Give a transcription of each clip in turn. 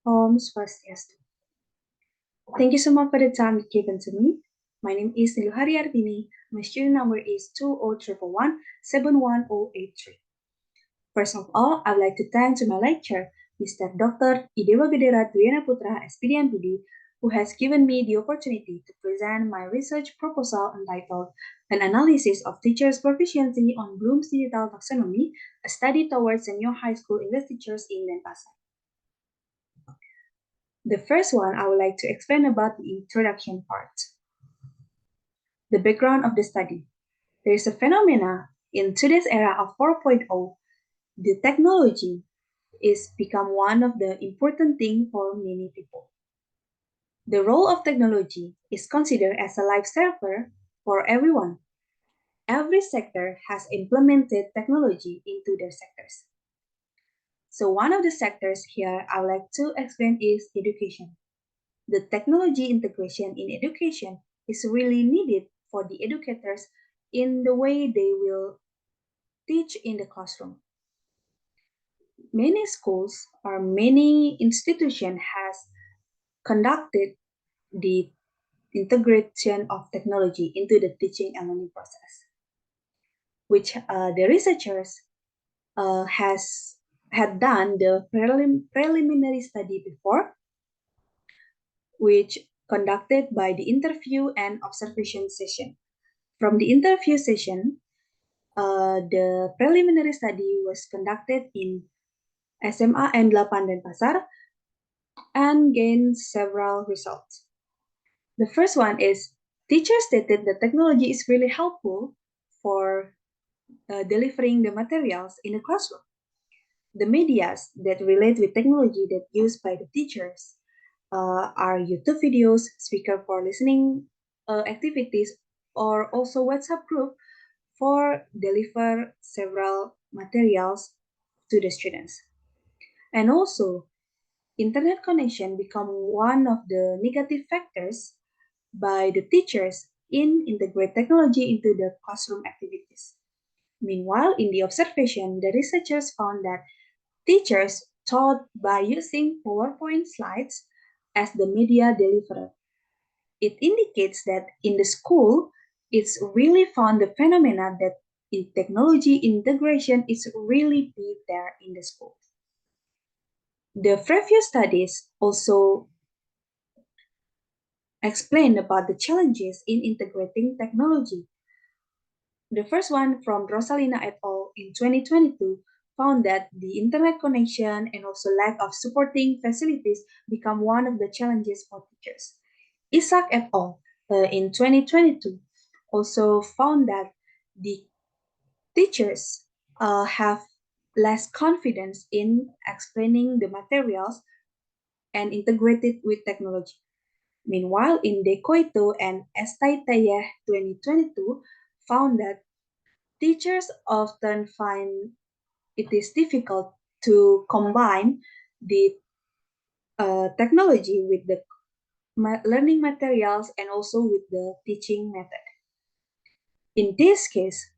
Om Swastiastu. Thank you so much for the time given to me. My name is Niluhari Artini. My student number is 20111 First of all, I'd like to thank to my lecturer, Mr. Dr. Idewa Gedera Duyana Putra, SPD MPD, who has given me the opportunity to present my research proposal entitled An Analysis of Teachers' Proficiency on Bloom's Digital Taxonomy, a study towards senior high school English teachers in Denpasar. The first one, I would like to explain about the introduction part. The background of the study. There is a phenomena in today's era of 4.0. The technology is become one of the important things for many people. The role of technology is considered as a lifesaver for everyone. Every sector has implemented technology into their sectors. So one of the sectors here I would like to explain is education. The technology integration in education is really needed for the educators in the way they will teach in the classroom. Many schools or many institutions has conducted the integration of technology into the teaching and learning process, which the researchers had done the preliminary study before, which conducted by the interview and observation session. From the interview session, the preliminary study was conducted in SMA N8 Denpasar and gained several results. The first one is teachers stated that technology is really helpful for delivering the materials in the classroom. The medias that relate with technology that used by the teachers are YouTube videos, speaker for listening activities, or also WhatsApp group for deliver several materials to the students. And also, internet connection become one of the negative factors by the teachers in integrate technology into the classroom activities. Meanwhile, in the observation, the researchers found that teachers taught by using PowerPoint slides as the media deliverer. It indicates that in the school, it's really found the phenomena that in technology integration is really big there in the school. The previous studies also explained about the challenges in integrating technology. The first one from Rosalina et al. In 2022 found that the internet connection and also lack of supporting facilities become one of the challenges for teachers. Isaac et al. In 2022 also found that the teachers have less confidence in explaining the materials and integrate it with technology. Meanwhile, in Decoito and Estaitayeh 2022 found that teachers often find it is difficult to combine the technology with the learning materials and also with the teaching method. In this case,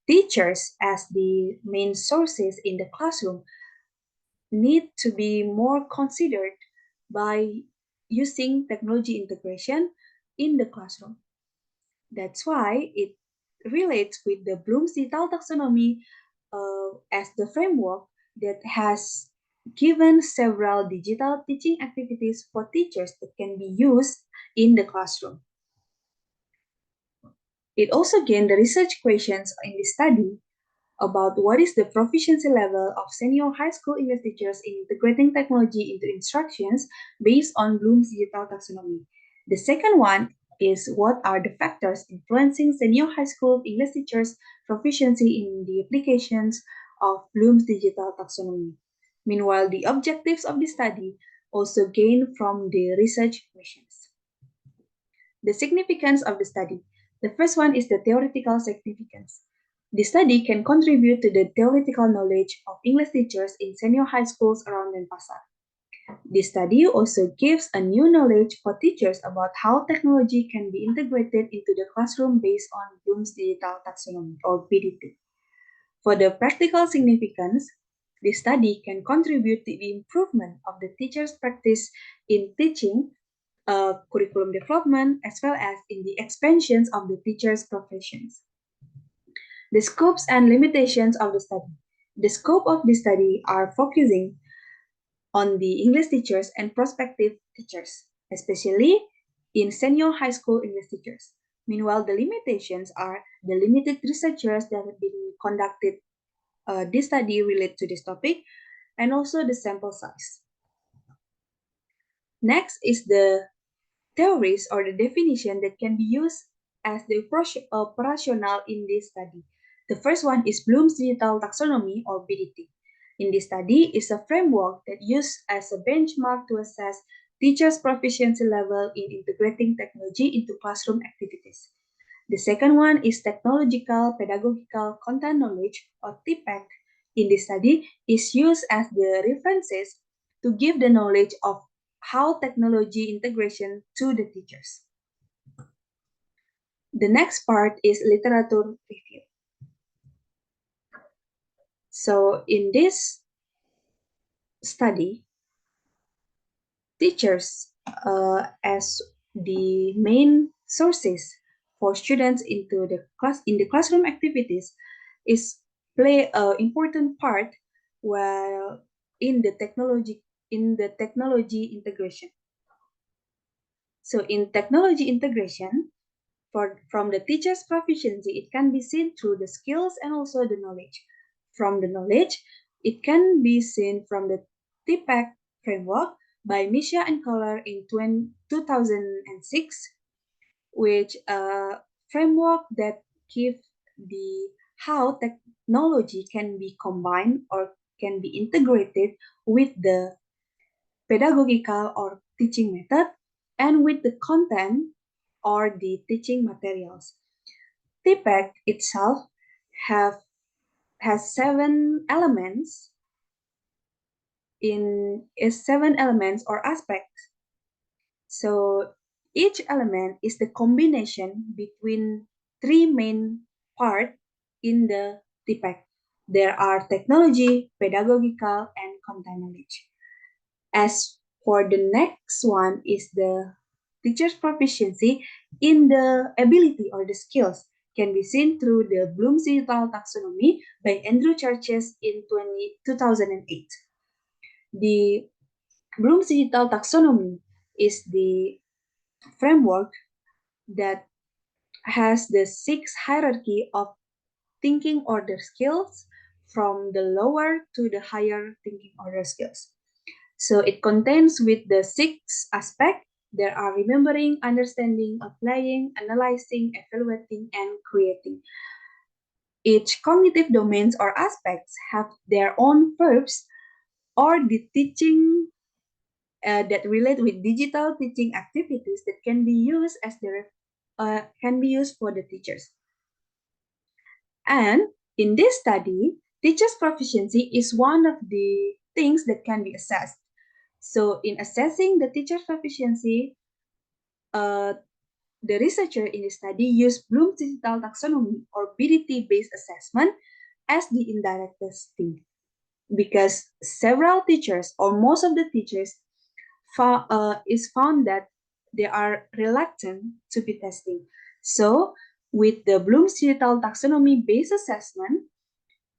teachers as the main sources in the classroom need to be more considered by using technology integration in the classroom. That's why it relates with the Bloom's digital taxonomy as the framework that has given several digital teaching activities for teachers that can be used in the classroom. It also gained the research questions in the study about what is the proficiency level of senior high school English teachers in integrating technology into instructions based on Bloom's digital taxonomy. The second one is what are the factors influencing senior high school English teachers' proficiency in the applications of Bloom's digital taxonomy. Meanwhile, the objectives of the study also gain from the research questions. The significance of the study. The first one is the theoretical significance. The study can contribute to the theoretical knowledge of English teachers in senior high schools around Denpasar. The study also gives a new knowledge for teachers about how technology can be integrated into the classroom based on Bloom's digital taxonomy or BDT. For the practical significance, This study can contribute to the improvement of the teacher's practice in teaching, curriculum development, as well as in the expansions of the teacher's professions. The scopes and limitations of the study. The scope of the study are focusing on the English teachers and prospective teachers, especially in senior high school English teachers. Meanwhile, the limitations are the limited researchers that have been conducted this study related to this topic, and also the sample size. Next is the theories or the definition that can be used as the operational in this study. The first one is Bloom's Digital Taxonomy or BDT. In this study is a framework that used as a benchmark to assess teachers' proficiency level in integrating technology into classroom activities. The second one is Technological Pedagogical Content Knowledge or TPEC. In this study is used as the references to give the knowledge of how technology integration to the teachers. The next part is literature review. So in this study, teachers as the main sources for students into the classroom activities is play an important part while in the technology integration. So in technology integration, from the teacher's proficiency, it can be seen through the skills and also the knowledge. From the knowledge, it can be seen from the TPEC framework by Misha and Kohler in 2006, which a framework that gives the how technology can be combined or can be integrated with the pedagogical or teaching method and with the content or the teaching materials. TPEC itself has seven elements or aspects. So each element is the combination between three main parts in the TPEC. There are technology, pedagogical, and content knowledge. As for the next one is the teacher's proficiency in the ability or the skills can be seen through the Bloom's Digital Taxonomy by Andrew Churches in 2008. The Bloom's Digital Taxonomy is the framework that has the 6 hierarchy of thinking order skills from the lower to the higher thinking order skills. So it contains with the 6 aspects. There are remembering, understanding, applying, analyzing, evaluating, and creating. Each cognitive domains or aspects have their own verbs or the teaching that relate with digital teaching activities that can be used as can be used for the teachers. And in this study, teachers' proficiency is one of the things that can be assessed. So in assessing the teacher's proficiency, the researcher in the study used Bloom's Digital Taxonomy or BDT-based assessment as the indirect testing because several teachers or most of the teachers found that they are reluctant to be testing. So with the Bloom's Digital Taxonomy-based assessment,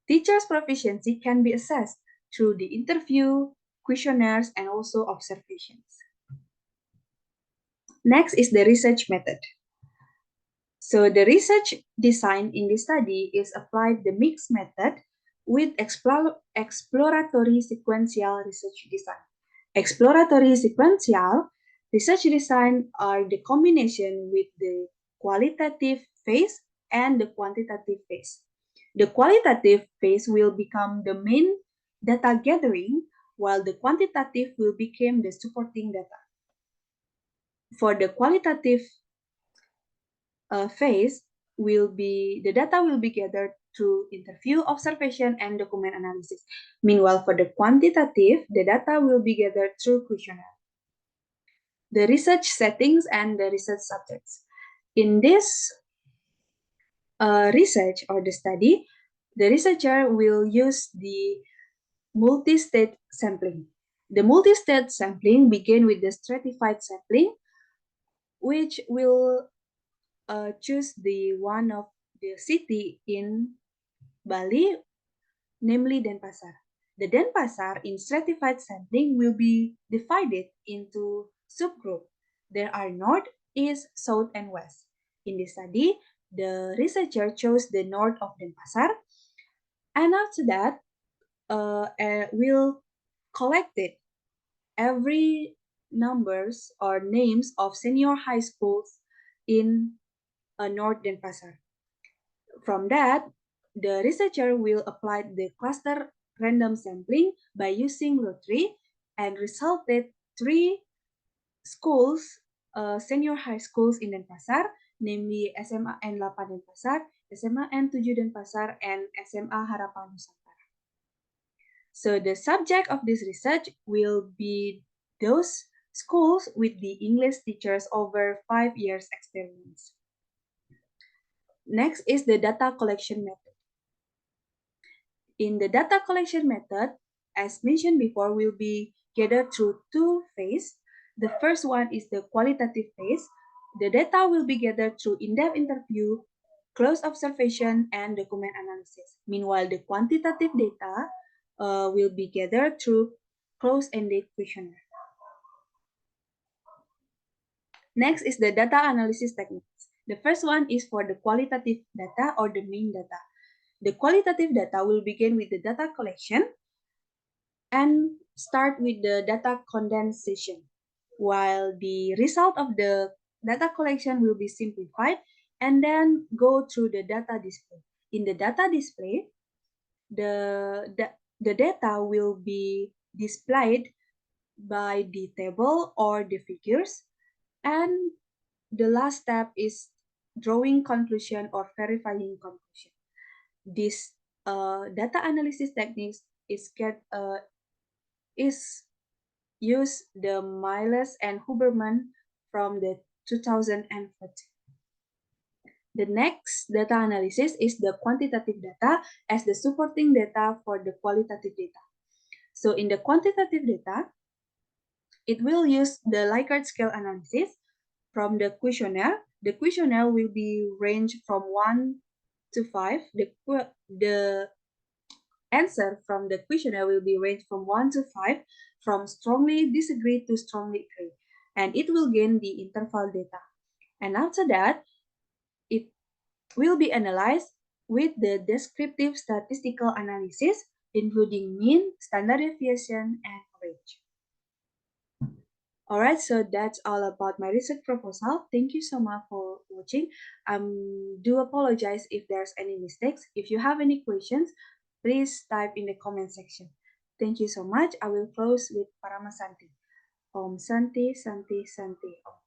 teachers' proficiency can be assessed through the interview, questionnaires, and also observations. Next is the research method. So the research design in this study is applied the mixed method with exploratory sequential research design. Exploratory sequential research design are the combination with the qualitative phase and the quantitative phase. The qualitative phase will become the main data gathering, while the quantitative will become the supporting data. For the qualitative phase, the data will be gathered through interview, observation, and document analysis. Meanwhile, for the quantitative, the data will be gathered through questionnaire. The research settings and the research subjects. In this research or the study, the researcher will use the multi-state sampling. The multi-state sampling begin with the stratified sampling, which will choose the one of the city in Bali, namely Denpasar. The Denpasar in stratified sampling will be divided into subgroup. There are north, east, south, and west. In this study, the researcher chose the north of Denpasar, and after that, will collect it every numbers or names of senior high schools in North Denpasar. From that, the researcher will apply the cluster random sampling by using lottery and resulted three schools, senior high schools in Denpasar, namely SMA N8 Denpasar, SMA N7 Denpasar, and SMA Harapan Nusantara. So the subject of this research will be those schools with the English teachers over 5 years experience. Next is the data collection method. In the data collection method, as mentioned before, will be gathered through two phases. The first one is the qualitative phase. The data will be gathered through in-depth interview, close observation, and document analysis. Meanwhile, the quantitative data will be gathered through close-ended questionnaire. Next is the data analysis techniques. The first one is for the qualitative data or the main data. The qualitative data will begin with the data collection and start with the data condensation, while the result of the data collection will be simplified and then go through the data display. In the data display, the data will be displayed by the table or the figures, and the last step is drawing conclusion or verifying conclusion. This data analysis techniques is use the Miles and Huberman from the 2014. The next data analysis is the quantitative data as the supporting data for the qualitative data. So in the quantitative data, it will use the Likert scale analysis from the questionnaire. The questionnaire will be ranged from 1 to 5. The answer from the questionnaire will be ranged from 1 to 5, from strongly disagree to strongly agree, and it will gain the interval data. And after that, it will be analyzed with the descriptive statistical analysis, including mean, standard deviation, and range. Alright, so that's all about my research proposal. Thank you so much for watching. Do apologize if there's any mistakes. If you have any questions, please type in the comment section. Thank you so much. I will close with Paramasanti. Om Santi, Santi, Santi, Om.